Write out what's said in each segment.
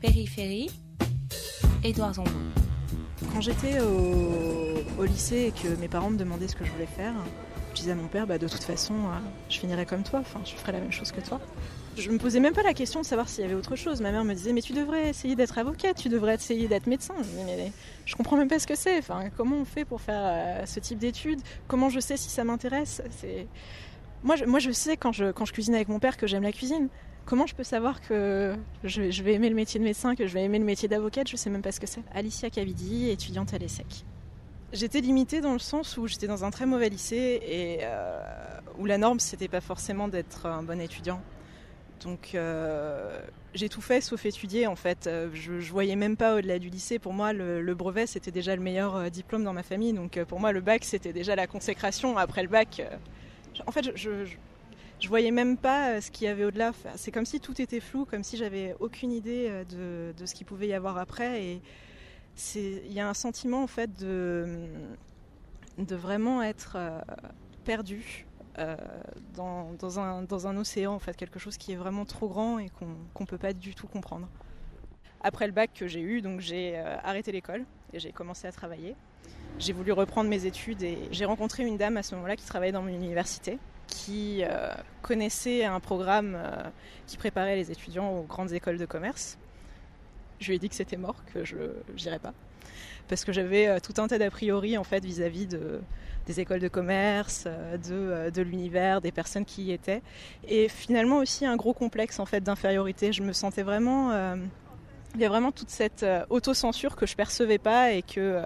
Périphérie, Édouard Zombo. Quand j'étais au lycée et que mes parents me demandaient ce que je voulais faire, je disais à mon père, de toute façon, je finirais comme toi, je ferais la même chose que toi. Je me posais même pas la question de savoir s'il y avait autre chose. Ma mère me disait, mais tu devrais essayer d'être avocate, tu devrais essayer d'être médecin. Je disais, mais je comprends même pas ce que c'est. Comment on fait pour faire ce type d'études? Comment je sais si ça m'intéresse? Moi, je sais quand je cuisine avec mon père que j'aime la cuisine. Comment je peux savoir que je vais aimer le métier de médecin, que je vais aimer le métier d'avocate? Je sais même pas ce que c'est. Alicia Cavidi, étudiante à l'ESSEC. J'étais limitée dans le sens où j'étais dans un très mauvais lycée et où la norme c'était pas forcément d'être un bon étudiant. Donc j'ai tout fait sauf étudier en fait. Je voyais même pas au-delà du lycée. Pour moi le brevet c'était déjà le meilleur diplôme dans ma famille. Donc pour moi le bac c'était déjà la consécration. Après le bac, en fait je voyais même pas ce qu'il y avait au-delà. C'est comme si tout était flou, comme si j'avais aucune idée de ce qu'il pouvait y avoir après. Et il y a un sentiment en fait de vraiment être perdu dans un océan, en fait, quelque chose qui est vraiment trop grand et qu'on peut pas du tout comprendre. Après le bac que j'ai eu, donc j'ai arrêté l'école et j'ai commencé à travailler. J'ai voulu reprendre mes études et j'ai rencontré une dame à ce moment-là qui travaillait dans mon université, qui connaissait un programme qui préparait les étudiants aux grandes écoles de commerce. Je lui ai dit que c'était mort, que je n'irais pas. Parce que j'avais tout un tas d'a priori en fait, vis-à-vis des écoles de commerce, de l'univers, des personnes qui y étaient. Et finalement aussi un gros complexe en fait, d'infériorité. Je me sentais vraiment... il y a vraiment toute cette autocensure que je ne percevais pas et que...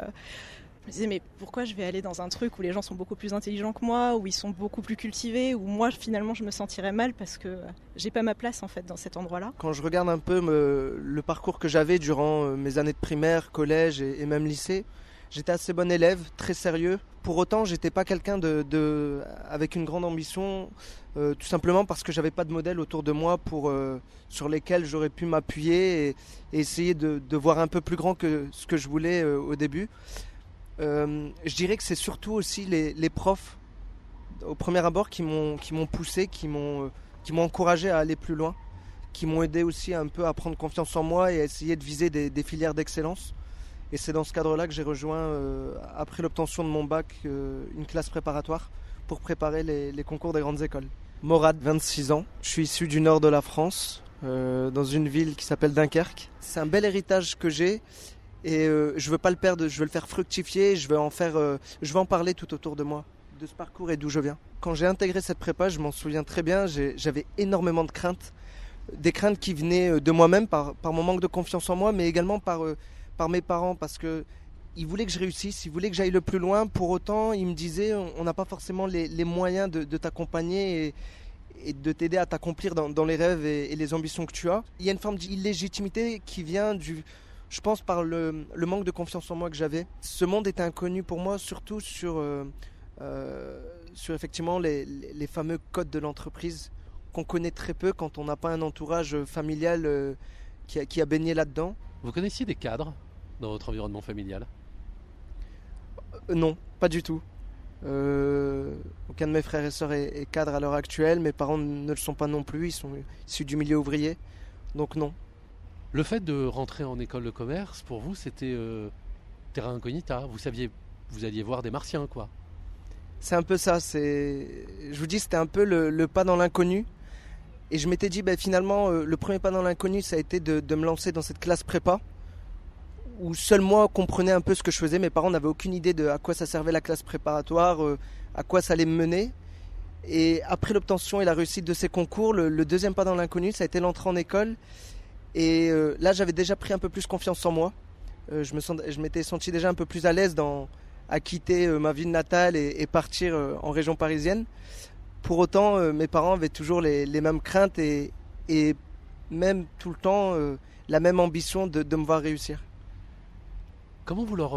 je me disais, mais pourquoi je vais aller dans un truc où les gens sont beaucoup plus intelligents que moi, où ils sont beaucoup plus cultivés, où moi, finalement, je me sentirais mal parce que j'ai pas ma place, en fait, dans cet endroit-là. Quand je regarde un peu le parcours que j'avais durant mes années de primaire, collège et même lycée, j'étais assez bon élève, très sérieux. Pour autant, j'étais pas quelqu'un avec une grande ambition, tout simplement parce que j'avais pas de modèle autour de moi sur lesquels j'aurais pu m'appuyer et essayer de voir un peu plus grand que ce que je voulais au début. Je dirais que c'est surtout aussi les profs au premier abord qui m'ont poussé, qui m'ont encouragé à aller plus loin, qui m'ont aidé aussi un peu à prendre confiance en moi et à essayer de viser des filières d'excellence. Et c'est dans ce cadre-là que j'ai rejoint, après l'obtention de mon bac, une classe préparatoire pour préparer les concours des grandes écoles. Morad, 26 ans, je suis issu du nord de la France, dans une ville qui s'appelle Dunkerque. C'est un bel héritage que j'ai. Et je veux pas le perdre, je veux le faire fructifier, je veux en parler tout autour de moi, de ce parcours et d'où je viens. Quand j'ai intégré cette prépa, je m'en souviens très bien, j'avais énormément de craintes. Des craintes qui venaient de moi-même, par mon manque de confiance en moi, mais également par mes parents, parce qu'ils voulaient que je réussisse, ils voulaient que j'aille le plus loin. Pour autant, ils me disaient, on n'a pas forcément les moyens de t'accompagner et de t'aider à t'accomplir dans les rêves et les ambitions que tu as. Il y a une forme d'illégitimité qui vient je pense par le manque de confiance en moi que j'avais. Ce monde était inconnu pour moi, surtout sur effectivement les fameux codes de l'entreprise qu'on connaît très peu quand on n'a pas un entourage familial qui a baigné là-dedans. Vous connaissiez des cadres dans votre environnement familial ? Non, pas du tout. Aucun de mes frères et sœurs est cadre à l'heure actuelle. Mes parents ne le sont pas non plus, ils sont issus du milieu ouvrier. Donc non. Le fait de rentrer en école de commerce, pour vous, c'était terra incognita. Vous alliez voir des martiens, quoi. C'est un peu ça. Je vous dis, c'était un peu le pas dans l'inconnu. Et je m'étais dit, finalement, le premier pas dans l'inconnu, ça a été de me lancer dans cette classe prépa, où seul moi comprenais un peu ce que je faisais. Mes parents n'avaient aucune idée de à quoi ça servait la classe préparatoire, à quoi ça allait me mener. Et après l'obtention et la réussite de ces concours, le deuxième pas dans l'inconnu, ça a été l'entrée en école. Et là, j'avais déjà pris un peu plus confiance en moi. Je m'étais senti déjà un peu plus à l'aise à quitter ma ville natale et partir en région parisienne. Pour autant, mes parents avaient toujours les mêmes craintes et même tout le temps la même ambition de me voir réussir. Comment vous leur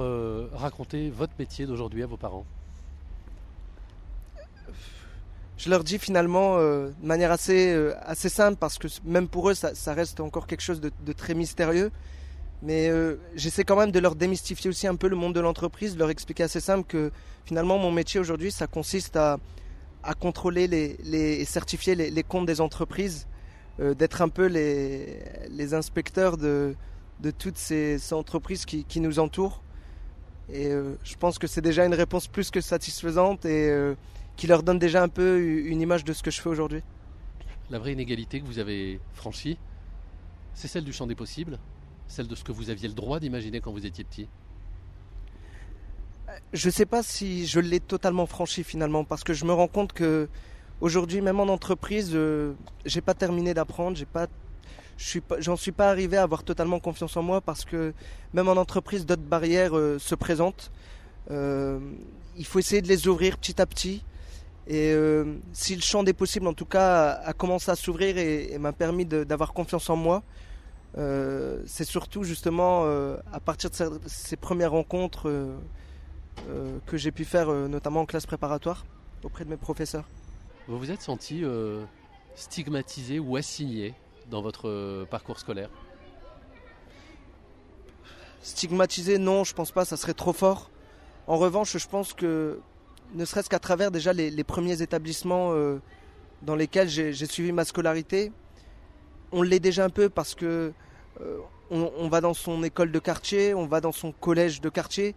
racontez votre métier d'aujourd'hui à vos parents ? Je leur dis finalement de manière assez simple, parce que même pour eux ça reste encore quelque chose de très mystérieux, mais j'essaie quand même de leur démystifier aussi un peu le monde de l'entreprise, de leur expliquer assez simple que finalement mon métier aujourd'hui ça consiste à contrôler et certifier les comptes des entreprises, d'être un peu les inspecteurs de toutes ces entreprises qui nous entourent. Et je pense que c'est déjà une réponse plus que satisfaisante et qui leur donne déjà un peu une image de ce que je fais aujourd'hui. La vraie inégalité que vous avez franchie, c'est celle du champ des possibles, celle de ce que vous aviez le droit d'imaginer quand vous étiez petit. Je ne sais pas si je l'ai totalement franchi finalement, parce que je me rends compte que aujourd'hui, même en entreprise, j'ai pas terminé d'apprendre, j'en suis pas arrivé à avoir totalement confiance en moi, parce que même en entreprise, d'autres barrières se présentent. Il faut essayer de les ouvrir petit à petit. Et si le champ des possibles, en tout cas, a commencé à s'ouvrir et m'a permis d'avoir confiance en moi, c'est surtout justement à partir de ces premières rencontres que j'ai pu faire, notamment en classe préparatoire, auprès de mes professeurs. Vous vous êtes senti stigmatisé ou assigné dans votre parcours scolaire? Stigmatisé, non, je pense pas, ça serait trop fort. En revanche, je pense que, ne serait-ce qu'à travers déjà les premiers établissements dans lesquels j'ai suivi ma scolarité, on l'est déjà un peu, parce que on va dans son école de quartier, on va dans son collège de quartier.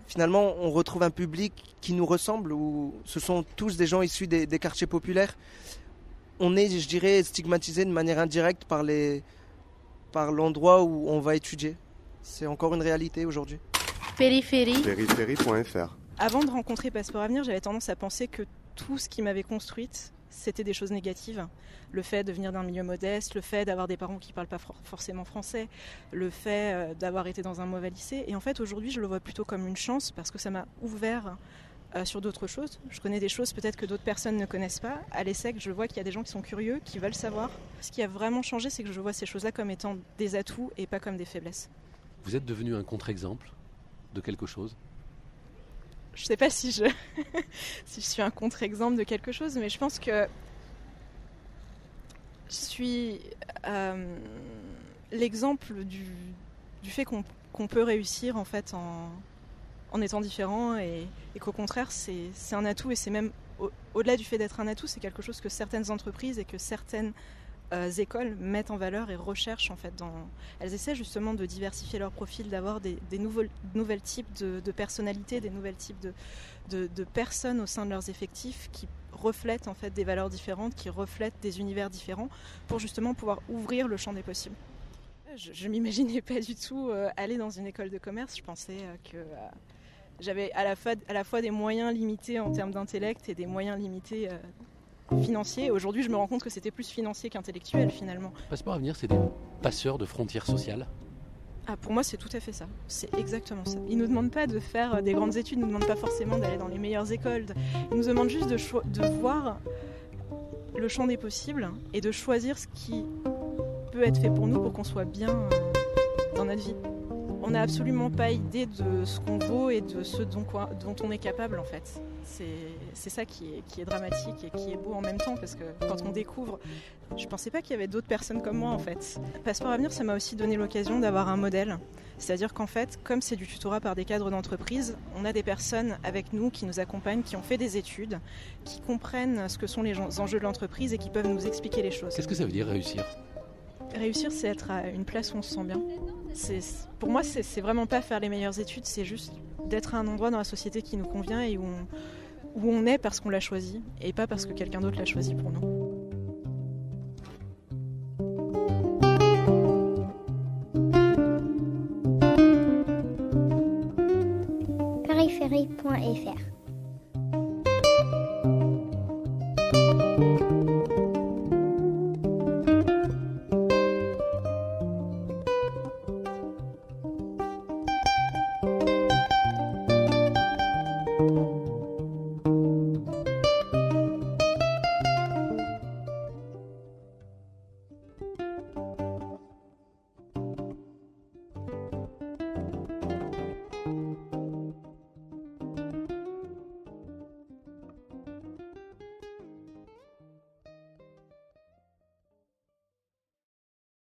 Finalement, on retrouve un public qui nous ressemble, où ce sont tous des gens issus des quartiers populaires. On est, je dirais, stigmatisé de manière indirecte par l'endroit où on va étudier. C'est encore une réalité aujourd'hui. Périphérie. Périphérie.fr. Avant de rencontrer Passeport Avenir, j'avais tendance à penser que tout ce qui m'avait construite, c'était des choses négatives. Le fait de venir d'un milieu modeste, le fait d'avoir des parents qui ne parlent pas forcément français, le fait d'avoir été dans un mauvais lycée. Et en fait, aujourd'hui, je le vois plutôt comme une chance, parce que ça m'a ouvert sur d'autres choses. Je connais des choses peut-être que d'autres personnes ne connaissent pas. À l'ESSEC, je vois qu'il y a des gens qui sont curieux, qui veulent savoir. Ce qui a vraiment changé, c'est que je vois ces choses-là comme étant des atouts et pas comme des faiblesses. Vous êtes devenu un contre-exemple de quelque chose? Je ne sais pas si si je suis un contre-exemple de quelque chose, mais je pense que je suis l'exemple du fait qu'on peut réussir en fait en étant différent, et qu'au contraire c'est un atout, et c'est même au-delà du fait d'être un atout, c'est quelque chose que certaines entreprises et que certaines écoles mettent en valeur et recherchent en fait. Elles essaient justement de diversifier leur profil, d'avoir des nouvelles types de personnalités, des nouvelles types de personnes au sein de leurs effectifs qui reflètent en fait des valeurs différentes, qui reflètent des univers différents, pour justement pouvoir ouvrir le champ des possibles. Je m'imaginais pas du tout aller dans une école de commerce. Je pensais que j'avais à la fois des moyens limités en termes d'intellect et des moyens limités financiers. Aujourd'hui, je me rends compte que c'était plus financier qu'intellectuel finalement. Passeport Avenir, c'est des passeurs de frontières sociales? Pour moi, c'est tout à fait ça. C'est exactement ça. Ils ne nous demandent pas de faire des grandes études, ils ne nous demandent pas forcément d'aller dans les meilleures écoles. Ils nous demandent juste de voir le champ des possibles et de choisir ce qui peut être fait pour nous, pour qu'on soit bien dans notre vie. On n'a absolument pas idée de ce qu'on vaut et de ce dont on est capable en fait. C'est ça qui est dramatique et qui est beau en même temps, parce que quand on découvre, je pensais pas qu'il y avait d'autres personnes comme moi en fait. Passeport Avenir, ça m'a aussi donné l'occasion d'avoir un modèle. C'est-à-dire qu'en fait, comme c'est du tutorat par des cadres d'entreprise, on a des personnes avec nous qui nous accompagnent, qui ont fait des études, qui comprennent ce que sont les enjeux de l'entreprise et qui peuvent nous expliquer les choses. Qu'est-ce que ça veut dire réussir? Réussir, c'est être à une place où on se sent bien. Pour moi, c'est vraiment pas faire les meilleures études, c'est juste d'être à un endroit dans la société qui nous convient et où on est parce qu'on l'a choisi et pas parce que quelqu'un d'autre l'a choisi pour nous. Périphérie.fr.